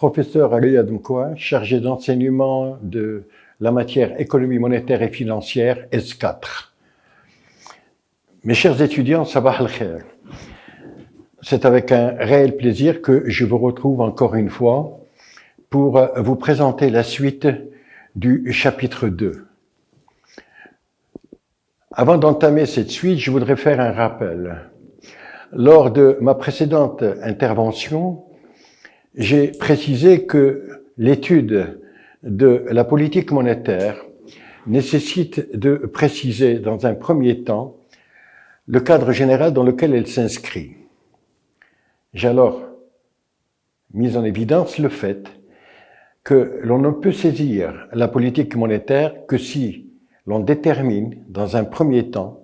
professeur à l'IADMCOA, chargé d'enseignement de la matière économie monétaire et financière, S4. Mes chers étudiants, sabah al-khair. C'est avec un réel plaisir que je vous retrouve encore une fois pour vous présenter la suite du chapitre 2. Avant d'entamer cette suite, je voudrais faire un rappel. Lors de ma précédente intervention, j'ai précisé que l'étude de la politique monétaire nécessite de préciser dans un premier temps le cadre général dans lequel elle s'inscrit. J'ai alors mis en évidence le fait que l'on ne peut saisir la politique monétaire que si l'on détermine dans un premier temps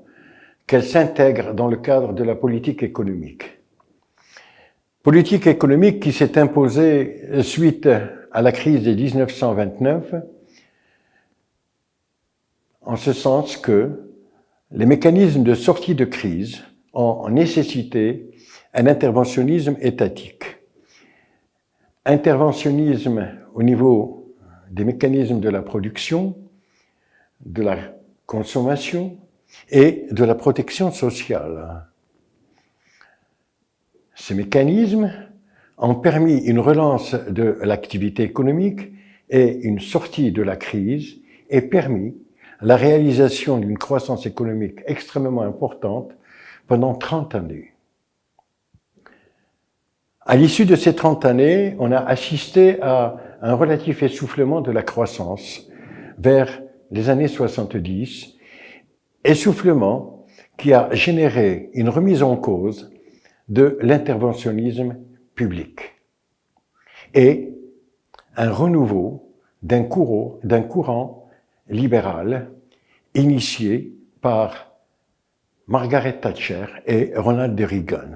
qu'elle s'intègre dans le cadre de la politique économique. Politique économique qui s'est imposée suite à la crise de 1929, en ce sens que les mécanismes de sortie de crise ont nécessité un interventionnisme étatique. Interventionnisme au niveau des mécanismes de la production, de la consommation et de la protection sociale. Ces mécanismes ont permis une relance de l'activité économique et une sortie de la crise et permis la réalisation d'une croissance économique extrêmement importante pendant 30 années. À l'issue de ces 30 années, on a assisté à un relatif essoufflement de la croissance vers les années 70, essoufflement qui a généré une remise en cause de l'interventionnisme public et un renouveau d'un courant libéral initié par Margaret Thatcher et Ronald Reagan.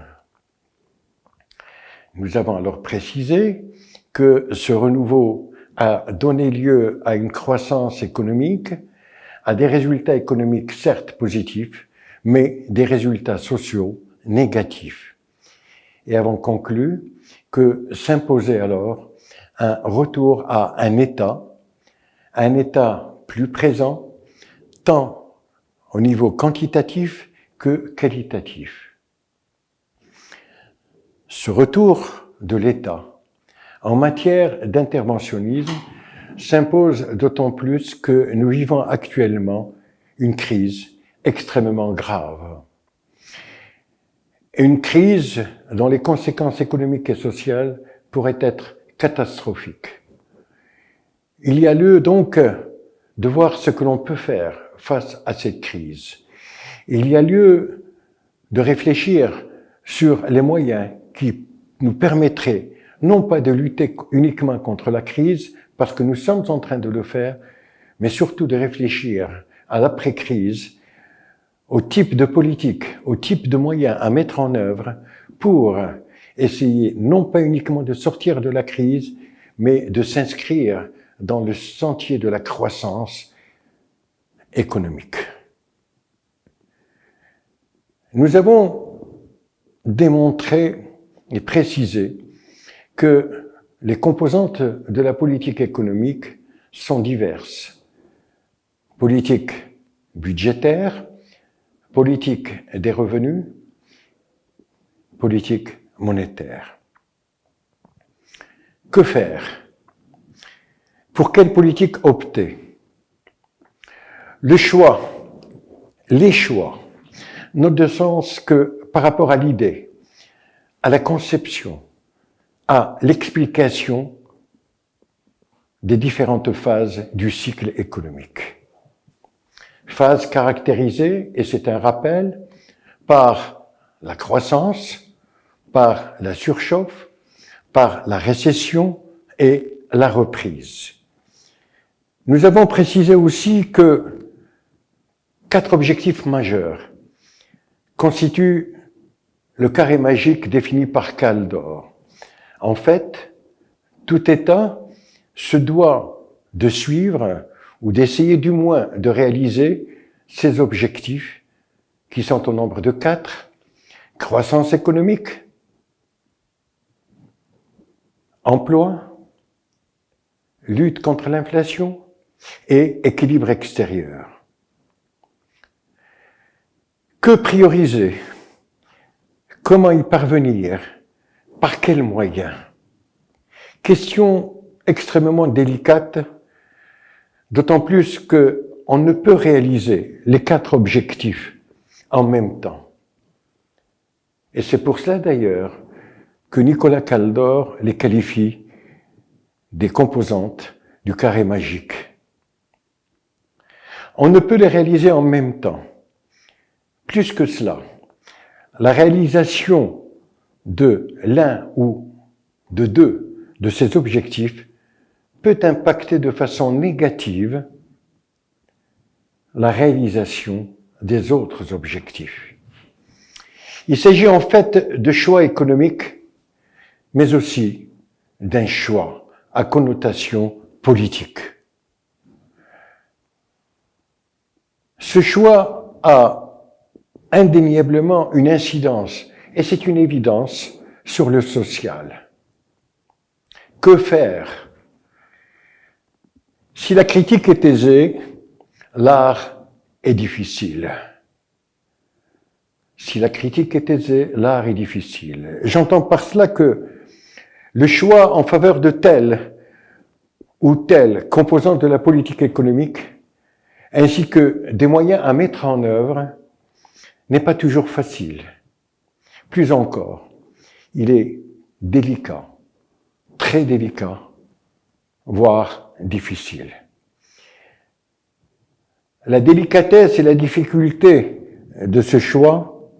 Nous avons alors précisé que ce renouveau a donné lieu à une croissance économique, à des résultats économiques certes positifs, mais des résultats sociaux négatifs. Et avons conclu que s'imposait alors un retour à un État plus présent, tant au niveau quantitatif que qualitatif. Ce retour de l'État en matière d'interventionnisme s'impose d'autant plus que nous vivons actuellement une crise extrêmement grave. Une crise dont les conséquences économiques et sociales pourraient être catastrophiques. Il y a lieu donc de voir ce que l'on peut faire face à cette crise. Il y a lieu de réfléchir sur les moyens qui nous permettraient non pas de lutter uniquement contre la crise, parce que nous sommes en train de le faire, mais surtout de réfléchir à l'après-crise, au type de politique, au type de moyens à mettre en œuvre pour essayer non pas uniquement de sortir de la crise, mais de s'inscrire dans le sentier de la croissance économique. Nous avons démontré et précisé que les composantes de la politique économique sont diverses. Politique budgétaire, politique des revenus, politique monétaire. Que faire? Pour quelle politique opter? Les choix n'ont de sens que par rapport à l'idée, à la conception, à l'explication des différentes phases du cycle économique. Phase caractérisée, et c'est un rappel, par la croissance, par la surchauffe, par la récession et la reprise. Nous avons précisé aussi que 4 objectifs majeurs constituent le carré magique défini par Kaldor. En fait, tout État se doit de suivre ou d'essayer du moins de réaliser ces objectifs qui sont au nombre de 4. Croissance économique, emploi, lutte contre l'inflation et équilibre extérieur. Que prioriser? Comment y parvenir? Par quels moyens? Question extrêmement délicate, d'autant plus qu'on ne peut réaliser les 4 objectifs en même temps. Et c'est pour cela d'ailleurs que Nicolas Kaldor les qualifie des composantes du carré magique. On ne peut les réaliser en même temps. Plus que cela, la réalisation de l'un ou de 2 de ces objectifs peut impacter de façon négative la réalisation des autres objectifs. Il s'agit en fait de choix économiques, mais aussi d'un choix à connotation politique. Ce choix a indéniablement une incidence, et c'est une évidence, sur le social. Que faire? Si la critique est aisée, l'art est difficile. Si la critique est aisée, l'art est difficile. J'entends par cela que le choix en faveur de telle ou telle composante de la politique économique, ainsi que des moyens à mettre en œuvre, n'est pas toujours facile. Plus encore, il est délicat, très délicat, voire difficile. La délicatesse et la difficulté de ce choix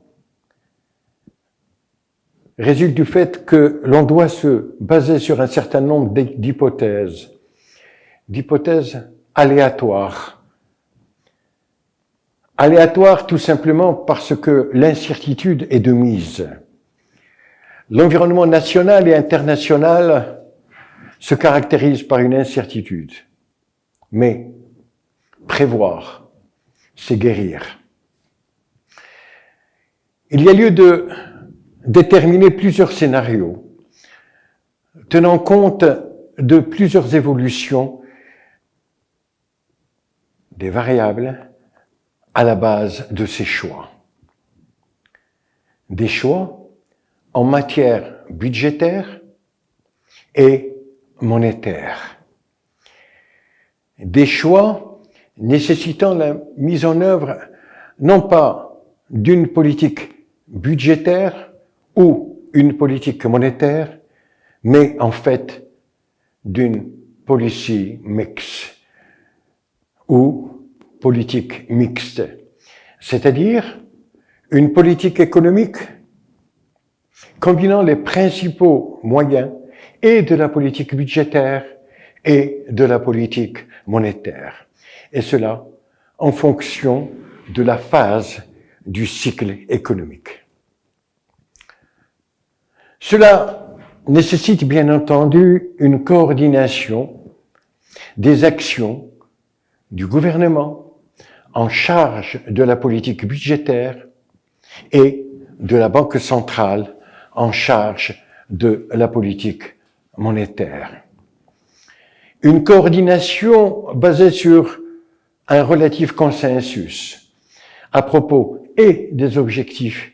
résultent du fait que l'on doit se baser sur un certain nombre d'hypothèses aléatoires. Aléatoires tout simplement parce que l'incertitude est de mise. L'environnement national et international se caractérise par une incertitude. Mais prévoir, c'est guérir. Il y a lieu de déterminer plusieurs scénarios, tenant compte de plusieurs évolutions des variables à la base de ces choix. Des choix en matière budgétaire et monétaire. Des choix nécessitant la mise en œuvre non pas d'une politique budgétaire ou une politique monétaire, mais en fait d'une policy mix ou politique mixte, c'est-à-dire une politique économique combinant les principaux moyens et de la politique budgétaire et de la politique monétaire. Et cela en fonction de la phase du cycle économique. Cela nécessite bien entendu une coordination des actions du gouvernement en charge de la politique budgétaire et de la Banque centrale en charge de la politique monétaire. Une coordination basée sur un relatif consensus à propos et des objectifs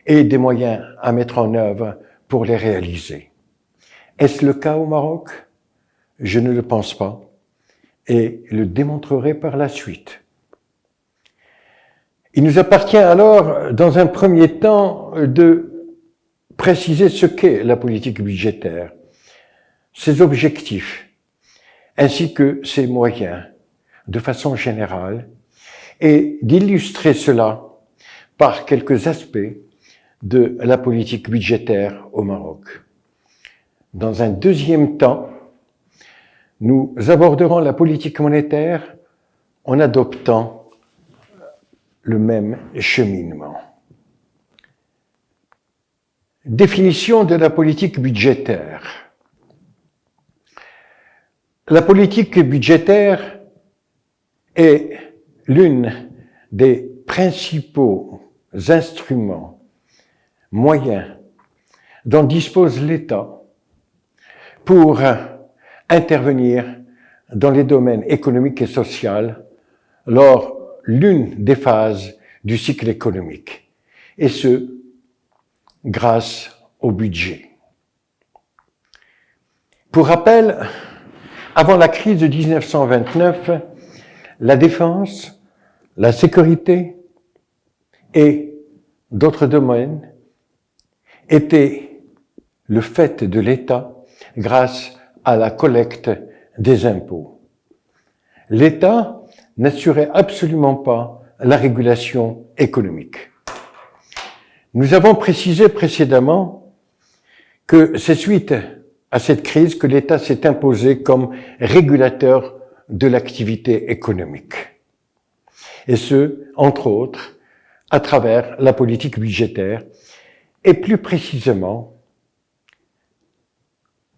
et des moyens à mettre en œuvre pour les réaliser. Est-ce le cas au Maroc? Je ne le pense pas et le démontrerai par la suite. Il nous appartient alors, dans un premier temps, de préciser ce qu'est la politique budgétaire, ses objectifs, ainsi que ses moyens, de façon générale, et d'illustrer cela par quelques aspects de la politique budgétaire au Maroc. Dans un deuxième temps, nous aborderons la politique monétaire en adoptant le même cheminement. Définition de la politique budgétaire. La politique budgétaire est l'une des principaux instruments, moyens dont dispose l'État pour intervenir dans les domaines économiques et sociaux lors l'une des phases du cycle économique, et ce, grâce au budget. Pour rappel, avant la crise de 1929, la défense, la sécurité et d'autres domaines étaient le fait de l'État grâce à la collecte des impôts. L'État n'assurait absolument pas la régulation économique. Nous avons précisé précédemment que c'est suite à cette crise que l'État s'est imposé comme régulateur de l'activité économique. Et ce, entre autres, à travers la politique budgétaire et plus précisément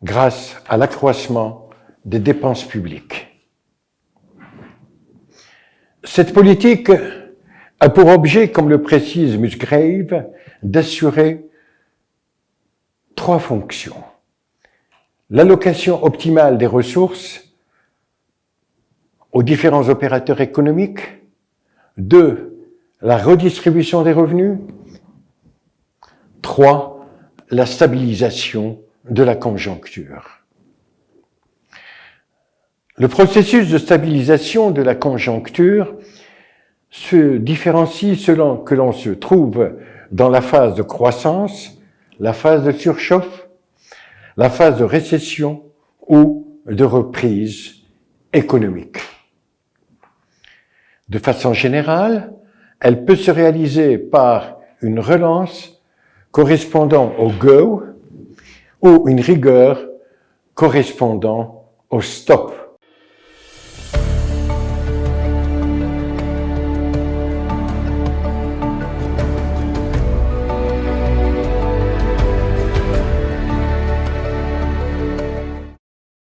grâce à l'accroissement des dépenses publiques. Cette politique a pour objet, comme le précise Musgrave, d'assurer 3 fonctions. L'allocation optimale des ressources aux différents opérateurs économiques. 2, la redistribution des revenus. 3, la stabilisation de la conjoncture. Le processus de stabilisation de la conjoncture se différencie selon que l'on se trouve dans la phase de croissance, la phase de surchauffe, la phase de récession ou de reprise économique. De façon générale, elle peut se réaliser par une relance correspondant au go ou une rigueur correspondant au stop.